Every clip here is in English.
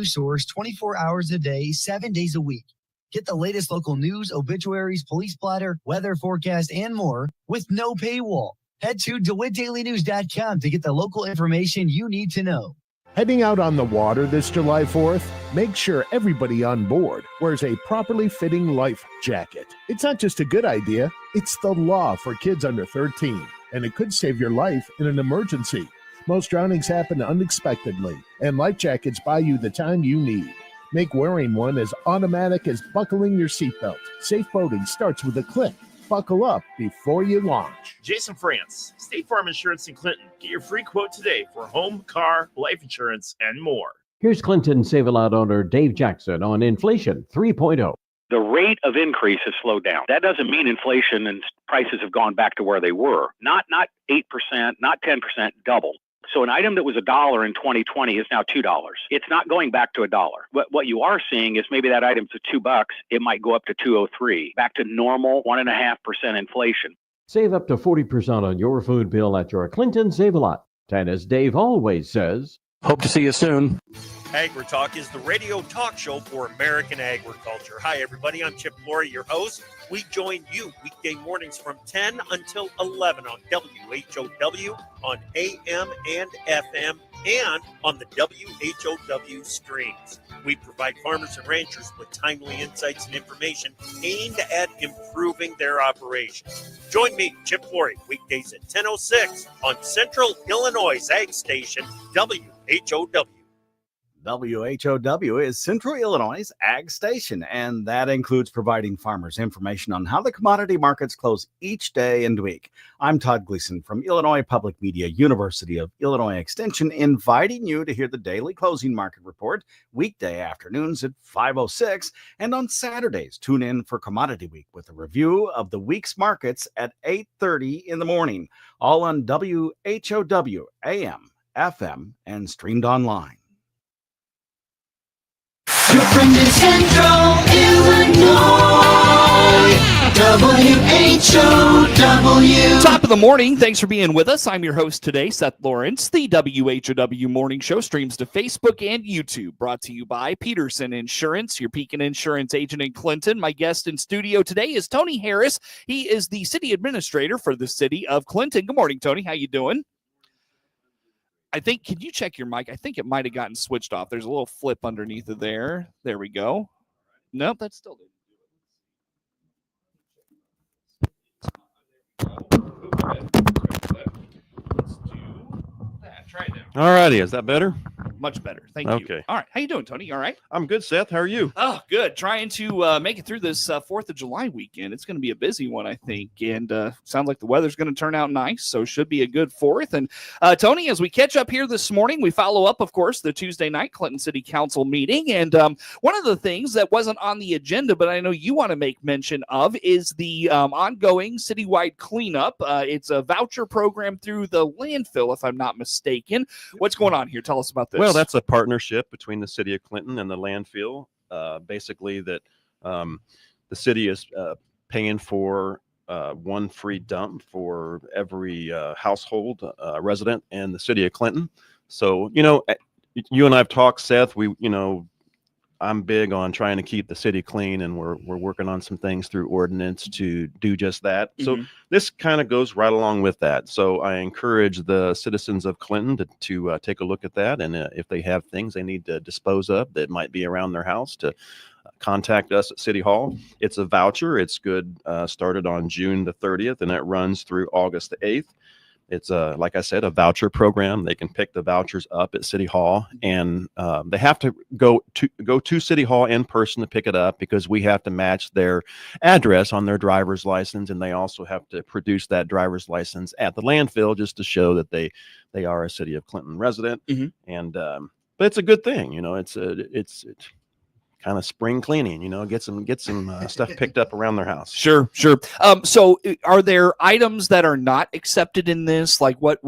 news source 24 hours a day, 7 days a week. Get the latest local news, obituaries, police splatter, weather forecast, and more with no paywall. Head to DeWittDailyNews.com to get the local information you need to know. Heading out on the water this July 4th? Make sure everybody on board wears a properly fitting life jacket. It's not just a good idea, it's the law for kids under 13, and it could save your life in an emergency. Most drownings happen unexpectedly, and life jackets buy you the time you need. Make wearing one as automatic as buckling your seatbelt. Safe boating starts with a click. Buckle up before you launch. Jason France, State Farm Insurance in Clinton. Get your free quote today for home, car, life insurance, and more. Here's Clinton Save-A-Lot owner Dave Jackson on Inflation 3.0. The rate of increase has slowed down. That doesn't mean inflation and prices have gone back to where they were. Not 8%, not 10%, double. So an item that was $1 in 2020 is now $2. It's not going back to $1. What you are seeing is maybe that item's at $2. It might go up to $2.03, back to normal 1.5% inflation. Save up to 40% on your food bill at your Clinton Save-A-Lot. And as Dave always says, hope to see you soon. AgriTalk is the radio talk show for American agriculture. Hi, everybody. I'm Chip Flory, your host. We join you weekday mornings from 10 until 11 on WHOW, on AM and FM, and on the WHOW streams. We provide farmers and ranchers with timely insights and information aimed at improving their operations. Join me, Chip Flory, weekdays at 10:06 on Central Illinois Ag Station, WHOW. WHOW is Central Illinois' ag station, and that includes providing farmers information on how the commodity markets close each day and week. I'm Todd Gleason from Illinois Public Media, University of Illinois Extension, inviting you to hear the daily closing market report weekday afternoons at 5:06, and on Saturdays, tune in for Commodity Week with a review of the week's markets at 8:30 in the morning, all on WHOW, AM, FM, and streamed online. You're from the Central Illinois, WHOW. Top of the morning. Thanks for being with us. I'm your host today, Seth Lawrence. The WHOW Morning Show streams to Facebook and YouTube. Brought to you by Peterson Insurance, your Pekin Insurance agent in Clinton. My guest in studio today is Tony Harris. He is the city administrator for the city of Clinton. Good morning, Tony. How you doing? I think, can you check your mic? I think it might have gotten switched off. There's a little flip underneath of there. There we go. Nope, that's still didn't do it. Let's do that. Try it now. All righty. Is that better? Much better. Thank you. Okay. All right. How you doing, Tony? You all right? I'm good, Seth. How are you? Oh, good. Trying to make it through this 4th of July weekend. It's going to be a busy one, I think. And sounds like the weather's going to turn out nice, so should be a good 4th. And Tony, as we catch up here this morning, we follow up, of course, the Tuesday night Clinton City Council meeting. And one of the things that wasn't on the agenda, but I know you want to make mention of, is the ongoing citywide cleanup. It's a voucher program through the landfill, if I'm not mistaken. What's going on here? Tell us about this. Well, that's a partnership between the city of Clinton and the landfill. Basically, that the city is paying for one free dump for every household resident in the city of Clinton. So, you and I've talked, Seth. I'm big on trying to keep the city clean, and we're working on some things through ordinance to do just that. Mm-hmm. So this kind of goes right along with that. So I encourage the citizens of Clinton to take a look at that, and if they have things they need to dispose of that might be around their house, to contact us at City Hall. It's a voucher. It's good. Started on June the 30th, and it runs through August the 8th. It's like I said, a voucher program. They can pick the vouchers up at City Hall, and they have to go to City Hall in person to pick it up, because we have to match their address on their driver's license, and they also have to produce that driver's license at the landfill just to show that they are a City of Clinton resident. Mm-hmm. And but it's a good thing, it's kind of spring cleaning, get some stuff picked up around their house. Sure. So are there items that are not accepted in this? Like what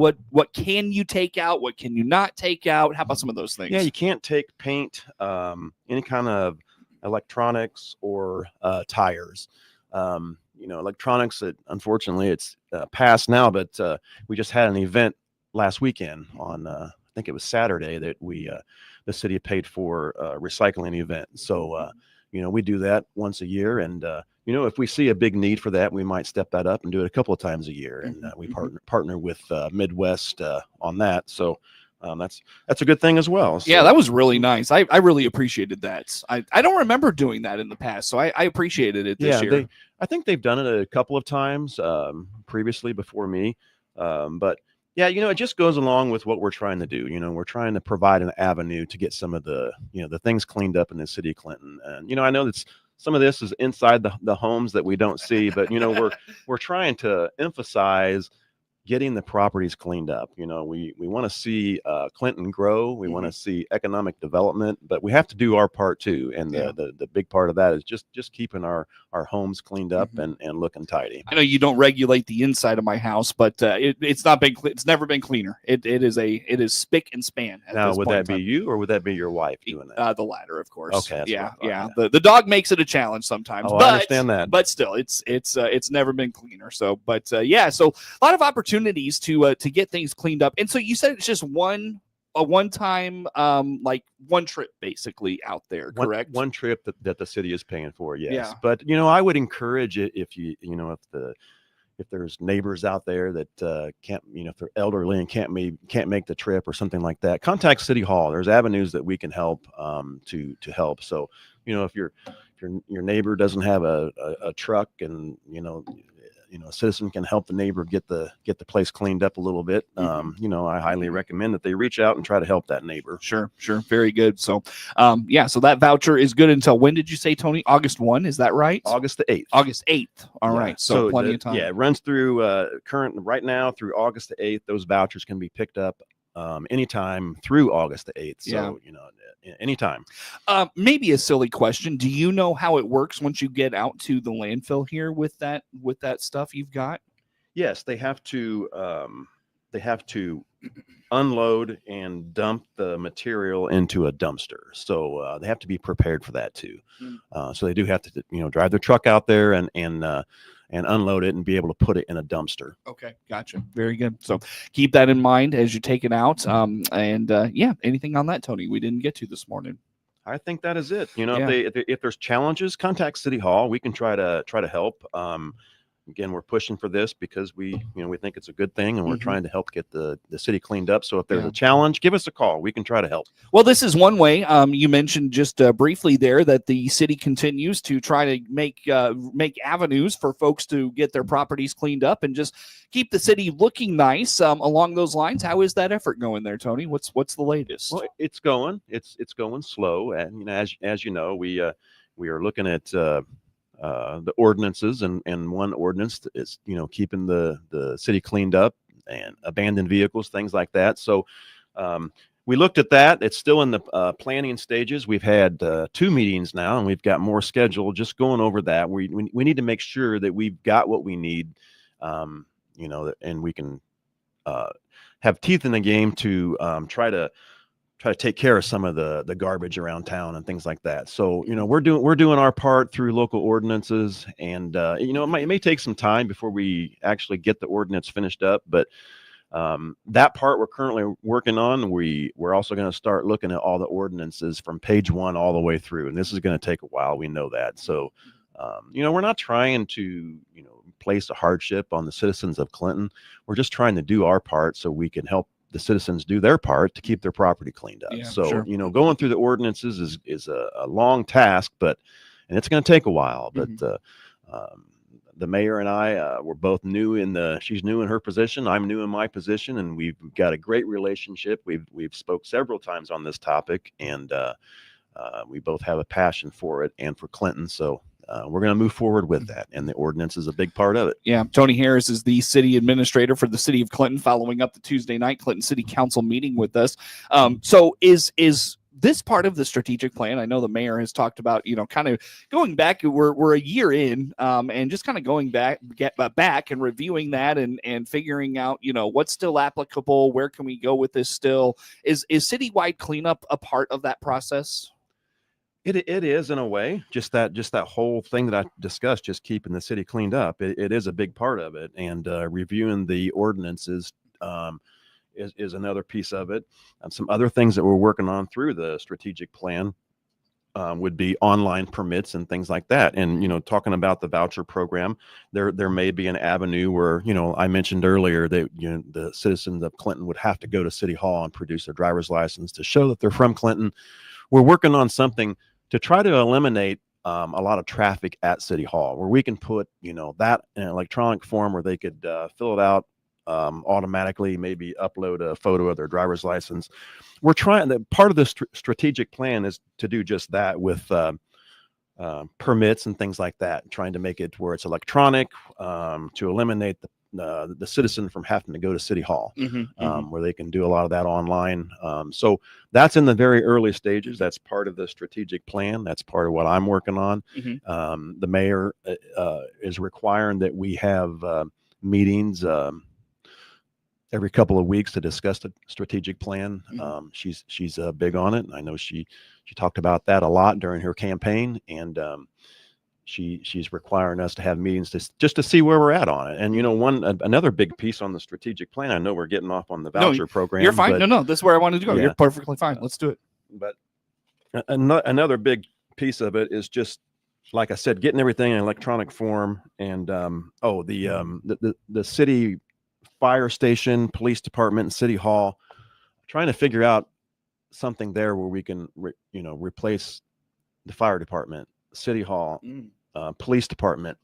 can you take out? What can you not take out? How about some of those things? Yeah, you can't take paint, any kind of electronics or tires. Electronics, that unfortunately it's past now, but we just had an event last weekend on, I think it was Saturday, that we the city paid for recycling event. So, we do that once a year. And, if we see a big need for that, we might step that up and do it a couple of times a year. And we partner with Midwest on that. So that's a good thing as well. So, yeah, that was really nice. I really appreciated that. I don't remember doing that in the past, so I appreciated it this year. I think they've done it a couple of times previously before me. But yeah, it just goes along with what we're trying to do. We're trying to provide an avenue to get some of the, the things cleaned up in the city of Clinton. And, I know that's some of this is inside the homes that we don't see, but, we're trying to emphasize getting the properties cleaned up. We want to see Clinton grow. We want to see economic development, but we have to do our part too. And the big part of that is just keeping our homes cleaned up and looking tidy. I know you don't regulate the inside of my house, but it's not been it's never been cleaner. It is spick and span. Now, would that be you or would that be your wife doing that? The latter, of course. Okay. Yeah. The dog makes it a challenge sometimes. Oh, but, I understand that. But still, it's never been cleaner. So, but so a lot of opportunities to get things cleaned up. And so you said it's just a one-time like one trip basically out there, correct? One trip that the city is paying for, yes. Yeah. But I would encourage it if if there's neighbors out there that can't, if they're elderly and can't make the trip or something like that, contact City Hall. There's avenues that we can help to help. So if your neighbor doesn't have a truck and a citizen can help the neighbor get the place cleaned up a little bit. I highly recommend that they reach out and try to help that neighbor. Sure. Very good. So, so that voucher is good until when did you say, Tony? August 1, is that right? August the 8th. August 8th. All right. So plenty of time. Yeah, it runs through right now through August the 8th. Those vouchers can be picked up anytime through August the 8th. So, anytime. Maybe a silly question. Do you know how it works once you get out to the landfill here with that stuff you've got? Yes, they have to unload and dump the material into a dumpster. So they have to be prepared for that too. So they do have to, drive their truck out there and unload it and be able to put it in a dumpster. Okay, gotcha. Very good. So keep that in mind as you take it out. Anything on that, Tony, we didn't get to this morning? I think that is it. If there's challenges, contact City Hall. We can try to help. Again, we're pushing for this because we think it's a good thing, and we're trying to help get the city cleaned up. So if there's a challenge, give us a call. We can try to help. Well, this is one way. You mentioned just briefly there that the city continues to try to make avenues for folks to get their properties cleaned up and just keep the city looking nice. Along those lines, how is that effort going there, Tony? What's the latest? Well, it's going slow, and as you know, we are looking at the ordinances, and one ordinance is keeping the city cleaned up and abandoned vehicles, things like that. So we looked at that. It's still in the planning stages. We've had 2 meetings now, and we've got more scheduled. Just going over that, we need to make sure that we've got what we need, and we can have teeth in the game to try to take care of some of the garbage around town and things like that. So, we're doing our part through local ordinances, and, it may take some time before we actually get the ordinance finished up, but that part we're currently working on. We're also going to start looking at all the ordinances from page 1 all the way through. And this is going to take a while. We know that. So, we're not trying to, place a hardship on the citizens of Clinton. We're just trying to do our part so we can help the citizens do their part to keep their property cleaned up. Going through the ordinances is a long task, and it's going to take a while. But the mayor and I were both she's new in her position, I'm new in my position, and we've got a great relationship. We've spoke several times on this topic, and we both have a passion for it and for Clinton. So we're going to move forward with that, and the ordinance is a big part of it. Yeah, Tony Harris is the city administrator for the city of Clinton, following up the Tuesday night Clinton City Council meeting with us. So is this part of the strategic plan? I know the mayor has talked about, kind of going back. We're a year in, and just kind of going back and reviewing that and figuring out, what's still applicable. Where can we go with this still? Is citywide cleanup a part of that process? It is, in a way, just that whole thing that I discussed, just keeping the city cleaned up. It is a big part of it, and reviewing the ordinances, is another piece of it. Some other things that we're working on through the strategic plan would be online permits and things like that. And, talking about the voucher program, there may be an avenue where, I mentioned earlier that, the citizens of Clinton would have to go to City Hall and produce their driver's license to show that they're from Clinton. We're working on something to try to eliminate a lot of traffic at City Hall, where we can put, that in an electronic form where they could fill it out automatically, maybe upload a photo of their driver's license. We're trying that. Part of the strategic plan is to do just that with permits and things like that, trying to make it where it's electronic, to eliminate the citizen from having to go to City Hall, where they can do a lot of that online. So that's in the very early stages. That's part of the strategic plan. That's part of what I'm working on. The mayor is requiring that we have meetings every couple of weeks to discuss the strategic plan. She's big on it, and I know she talked about that a lot during her campaign, and she's requiring us to have meetings just to see where we're at on it. And another big piece on the strategic plan, I know we're getting off on the voucher program. You're fine. No, this is where I wanted to go. Yeah. You're perfectly fine. Let's do it. But another big piece of it is just, like I said, getting everything in electronic form. And the city fire station, police department, and City Hall, trying to figure out something there where we can replace the fire department, City Hall, police department.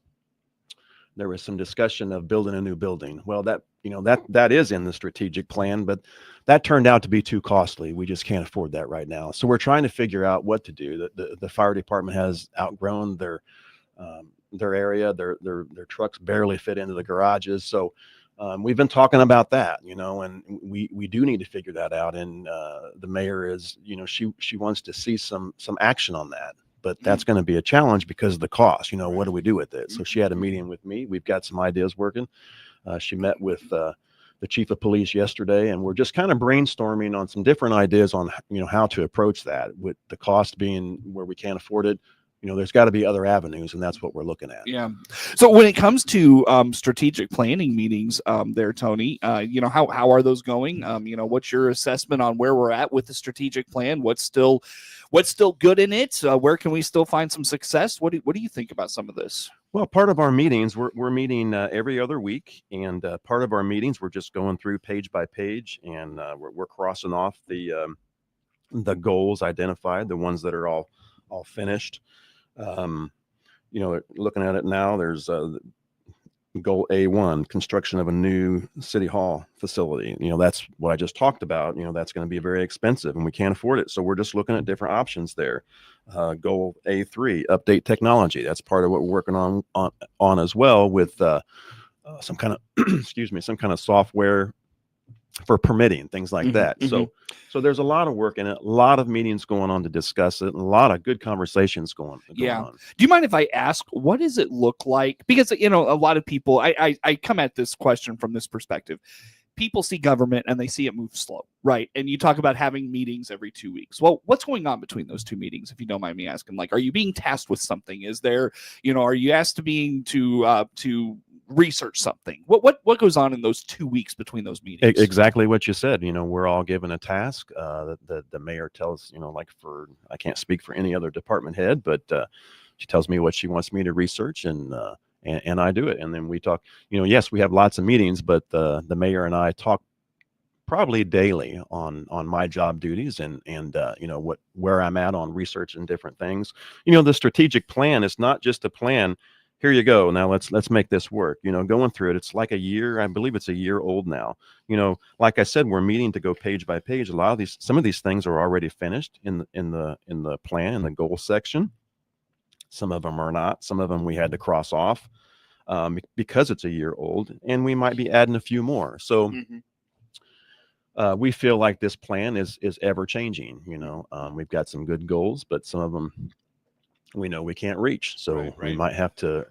There was some discussion of building a new building. Well, that is in the strategic plan, but that turned out to be too costly. We just can't afford that right now. So we're trying to figure out what to do. The fire department has outgrown their area. Their trucks barely fit into the garages. So we've been talking about that, and we do need to figure that out. And the mayor is, she wants to see some action on that, but that's going to be a challenge because of the cost. What do we do with it? So she had a meeting with me. We've got some ideas working. She met with the chief of police yesterday, and we're just kind of brainstorming on some different ideas on, how to approach that, with the cost being where we can't afford it. There's got to be other avenues, and that's what we're looking at. Yeah. So when it comes to strategic planning meetings there, Tony, how are those going? What's your assessment on where we're at with the strategic plan? What's still good in it? Where can we still find some success? What do you think about some of this? Well, part of our meetings, we're meeting every other week, and part of our meetings, we're just going through page by page, and we're crossing off the goals identified, the ones that are all finished. Looking at it now, there's goal A1, construction of a new City Hall facility. That's what I just talked about. That's going to be very expensive, and we can't afford it. So we're just looking at different options there. Goal A3, update technology. That's part of what we're working on as well, with some kind of some kind of software for permitting, things like that. So there's a lot of work in it, a lot of meetings going on to discuss it, and a lot of good conversations going on. Do you mind if I ask, what does it look like? Because, a lot of people, I come at this question from this perspective. People see government and they see it move slow, right? And you talk about having meetings every 2 weeks. Well, what's going on between those two meetings, if you don't mind me asking? Like, are you being tasked with something? Is there, are you asked to research something? What goes on in those 2 weeks between those meetings? Exactly what you said. We're all given a task. The mayor tells, I can't speak for any other department head, but she tells me what she wants me to research, and I do it. And then we talk. Yes, we have lots of meetings, but the mayor and I talk probably daily on my job duties and where I'm at on research and different things. The strategic plan is not just a plan. Here you go. Now let's make this work. Going through it, it's like a year. I believe it's a year old now. Like I said, we're meeting to go page by page. Some of these things are already finished in the plan, in the goal section. Some of them are not. Some of them we had to cross off because it's a year old, and we might be adding a few more. So we feel like this plan is ever changing. We've got some good goals, but some of them we know we can't reach. So we might have to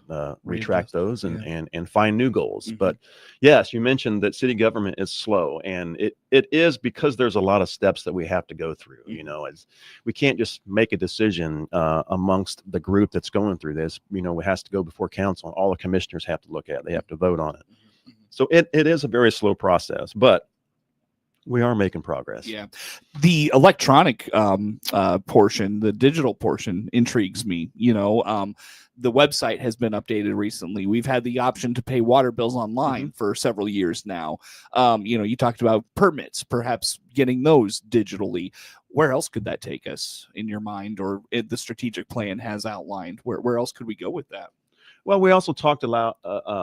retract those and find new goals. But yes, you mentioned that city government is slow, and it is because there's a lot of steps that we have to go through. As we can't just make a decision amongst the group that's going through this. It has to go before council, and all the commissioners have to look at it. They have to vote on it. So it is a very slow process, but We are making progress. Yeah. The electronic portion, the digital portion intrigues me. The website has been updated recently. We've had the option to pay water bills online for several years now. You talked about permits, perhaps getting those digitally. Where else could that take us in your mind, or the strategic plan has outlined? Where else could we go with that? Well, we also talked a lot.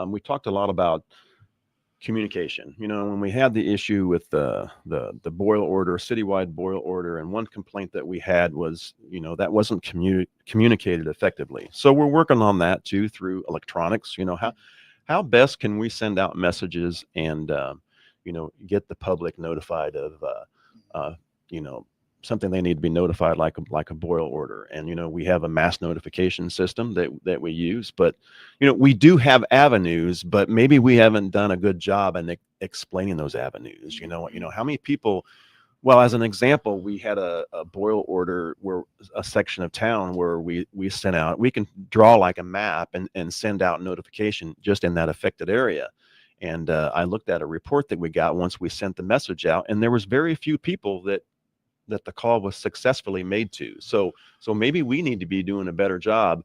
We talked a lot about communication. When we had the issue with the boil order, citywide boil order, and one complaint that we had was, that wasn't communicated effectively. So we're working on that too through electronics. How best can we send out messages and get the public notified of something they need to be notified, like a boil order. And we have a mass notification system that we use, but we do have avenues, but maybe we haven't done a good job in explaining those avenues. How many people, well, as an example, we had a boil order where a section of town where we sent out, we can draw like a map and send out notification just in that affected area. And I looked at a report that we got once we sent the message out, and there was very few people that the call was successfully made to. So maybe we need to be doing a better job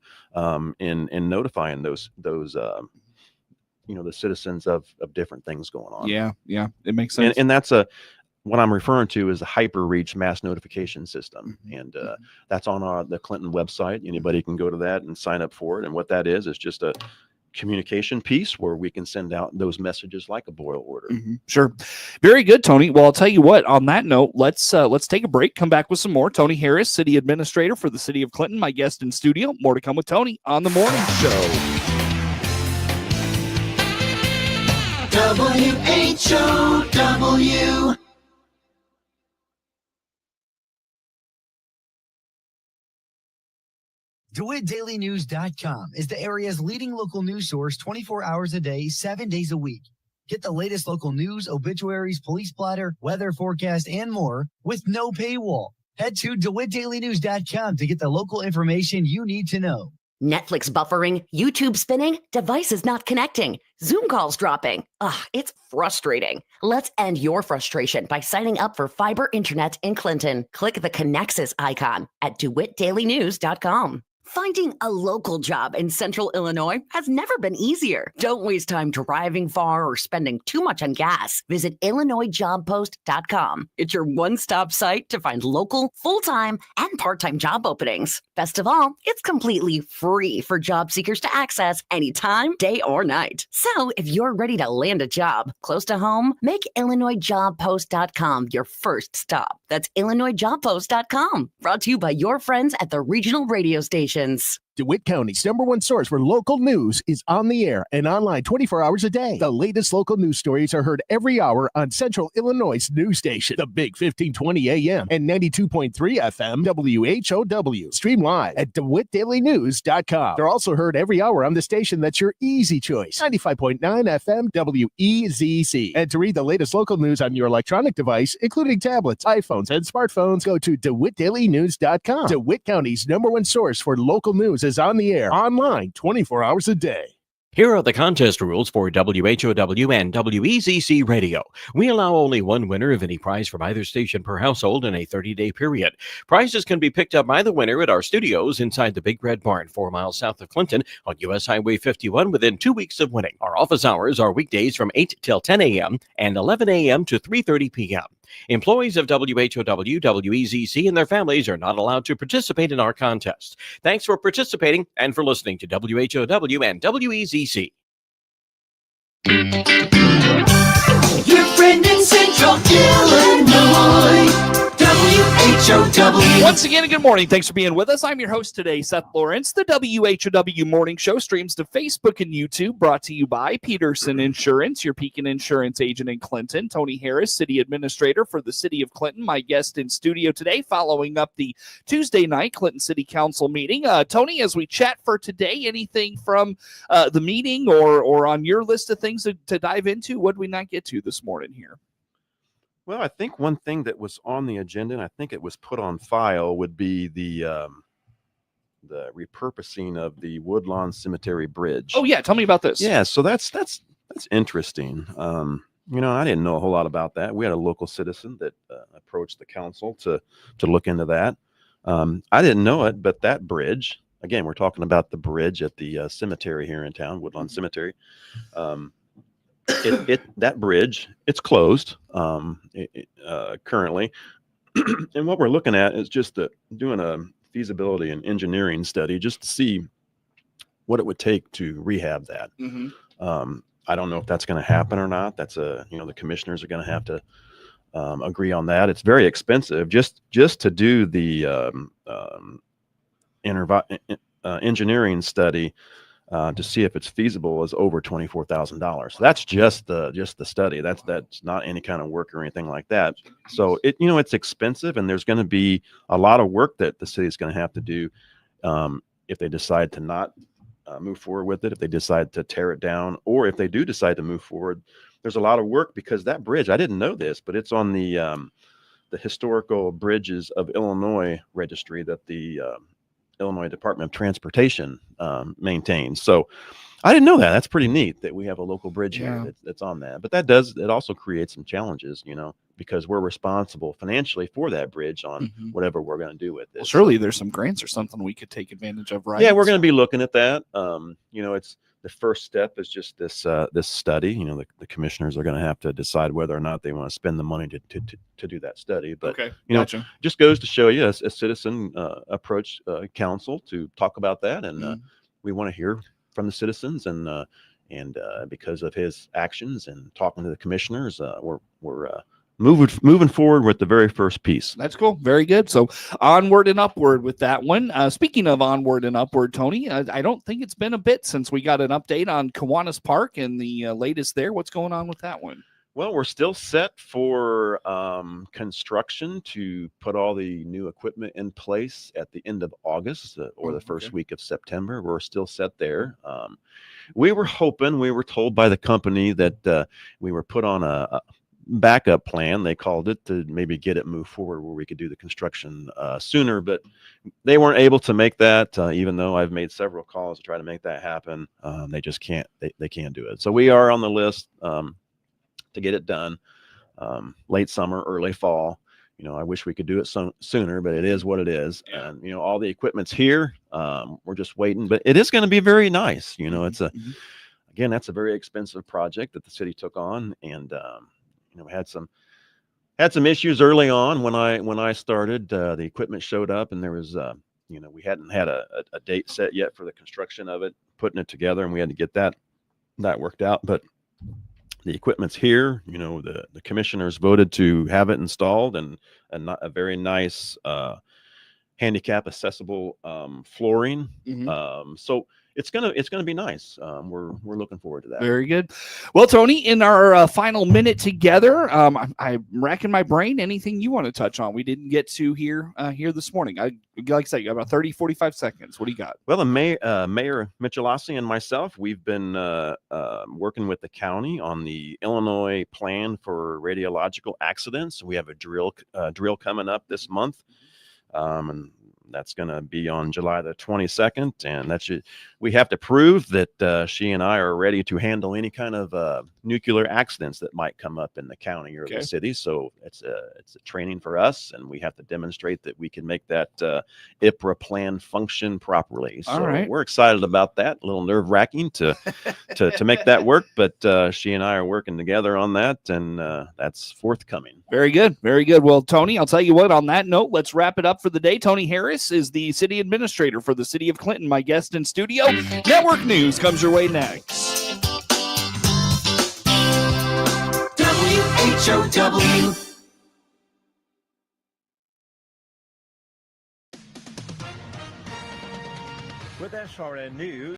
in notifying those the citizens of different things going on. Yeah, it makes sense. And that's what I'm referring to is a hyper reach mass notification system. And that's on the Clinton website. Anybody can go to that and sign up for it. And what that is just a communication piece where we can send out those messages like a boil order. Sure. Very good, Tony. Well, I'll tell you what, on that note, let's take a break, come back with some more. Tony Harris, City Administrator for the City of Clinton, my guest in studio. More to come with Tony on the morning show. WHOW. DeWittDailyNews.com is the area's leading local news source 24 hours a day, 7 days a week. Get the latest local news, obituaries, police blotter, weather forecast, and more with no paywall. Head to DeWittDailyNews.com to get the local information you need to know. Netflix buffering, YouTube spinning, devices not connecting, Zoom calls dropping. It's frustrating. Let's end your frustration by signing up for fiber internet in Clinton. Click the Connexus icon at DeWittDailyNews.com. Finding a local job in Central Illinois has never been easier. Don't waste time driving far or spending too much on gas. Visit IllinoisJobPost.com. It's your one-stop site to find local, full-time, and part-time job openings. Best of all, it's completely free for job seekers to access anytime, day or night. So if you're ready to land a job close to home, make IllinoisJobPost.com your first stop. That's IllinoisJobPost.com. Brought to you by your friends at the regional radio station. DeWitt County's #1 source for local news is on the air and online 24 hours a day. The latest local news stories are heard every hour on Central Illinois' news station, the Big 1520 AM and 92.3 FM WHOW. Stream live at DeWittDailyNews.com. They're also heard every hour on the station that's your easy choice, 95.9 FM WEZC. And to read the latest local news on your electronic device, including tablets, iPhones, and smartphones, go to DeWittDailyNews.com. DeWitt County's #1 source for local news is on the air, online 24 hours a day. Here are the contest rules for WHOW and WEZC Radio. We allow only one winner of any prize from either station per household in a 30-day period. Prizes can be picked up by the winner at our studios inside the Big Red Barn, 4 miles south of Clinton on U.S. Highway 51 within 2 weeks of winning. Our office hours are weekdays from 8 till 10 a.m. and 11 a.m. to 3:30 p.m. Employees of WHOW, WEZC, and their families are not allowed to participate in our contest. Thanks for participating and for listening to WHOW and WEZC. Your friend in Central Illinois. WHOW. Once again, good morning. Thanks for being with us. I'm your host today, Seth Lawrence. The WHOW Morning Show streams to Facebook and YouTube, brought to you by Peterson Insurance, your Pekin Insurance agent in Clinton. Tony Harris, City Administrator for the City of Clinton, my guest in studio today, following up the Tuesday night Clinton City Council meeting. Tony, as we chat for today, anything from the meeting or on your list of things to dive into? What did we not get to this morning here? Well, I think one thing that was on the agenda, and I think it was put on file, would be the repurposing of the Woodlawn Cemetery bridge. Oh yeah, tell me about this. Yeah, so that's interesting. I didn't know a whole lot about that. We had a local citizen that approached the council to look into that. I didn't know it, but that bridge, again, we're talking about the bridge at the cemetery here in town, Woodlawn Cemetery. That bridge, it's closed currently. And what we're looking at is just doing a feasibility and engineering study just to see what it would take to rehab that. I don't know if that's going to happen or not. That's the commissioners are going to have to agree on that. It's very expensive just to do the engineering study to see if it's feasible is over $24,000. So that's just the study. That's not any kind of work or anything like that. So it's expensive, and there's going to be a lot of work that the city is going to have to do if they decide to not move forward with it, if they decide to tear it down, or if they do decide to move forward. There's a lot of work because that bridge, I didn't know this, but it's on the Historical Bridges of Illinois registry that the Illinois Department of Transportation maintains. So I didn't know that. That's pretty neat that we have a local bridge here that's on that. But it also creates some challenges, because we're responsible financially for that bridge on whatever we're going to do with it. Well, surely there's some grants or something we could take advantage of, right? Yeah, we're going to be looking at that. It's the first step is just this study. The commissioners are going to have to decide whether or not they want to spend the money to do that study. But gotcha. Just goes to show you a citizen approach council to talk about that, and we want to hear from the citizens, and because of his actions and talking to the commissioners, we're moving forward with the very first piece. That's cool. Very good. So onward and upward with that one. Speaking of onward and upward, Tony, I don't think it's been a bit since we got an update on Kiwanis Park and the latest there. What's going on with that one? Well, we're still set for construction to put all the new equipment in place at the end of August or the first week of September. We're still set there. We were told by the company that we were put on a backup plan, they called it, to maybe get it moved forward where we could do the construction sooner, but they weren't able to make that, even though I've made several calls to try to make that happen. They just can't, they can't do it. So we are on the list to get it done late summer, early fall. I wish we could do it sooner, but it is what it is. And, all the equipment's here. We're just waiting, but it is going to be very nice. It's again, that's a very expensive project that the city took on. And, had some issues early on when I started. The equipment showed up, and there was, we hadn't had a date set yet for the construction of it, putting it together, and we had to get that worked out. But the equipment's here. The commissioners voted to have it installed, and a very nice handicap accessible flooring. So it's gonna be nice. We're looking forward to that. Very good. Well, Tony, in our final minute together, I'm racking my brain. Anything you want to touch on we didn't get to here this morning? Like I said, you got about 30-45 seconds. What do you got? Well, the Mayor Michelossi and myself, we've been working with the county on the Illinois plan for radiological accidents. We have a drill coming up this month, and that's going to be on July the 22nd, and we have to prove that she and I are ready to handle any kind of nuclear accidents that might come up in the county or the city. So it's a training for us, and we have to demonstrate that we can make that IPRA plan function properly. So we're excited about that. A little nerve-wracking to make that work, but she and I are working together on that, and that's forthcoming. Very good. Very good. Well, Tony, I'll tell you what, on that note, let's wrap it up for the day. Tony Harris is the city administrator for the city of Clinton, my guest in studio. Network news comes your way next. WHOW. With SRN News.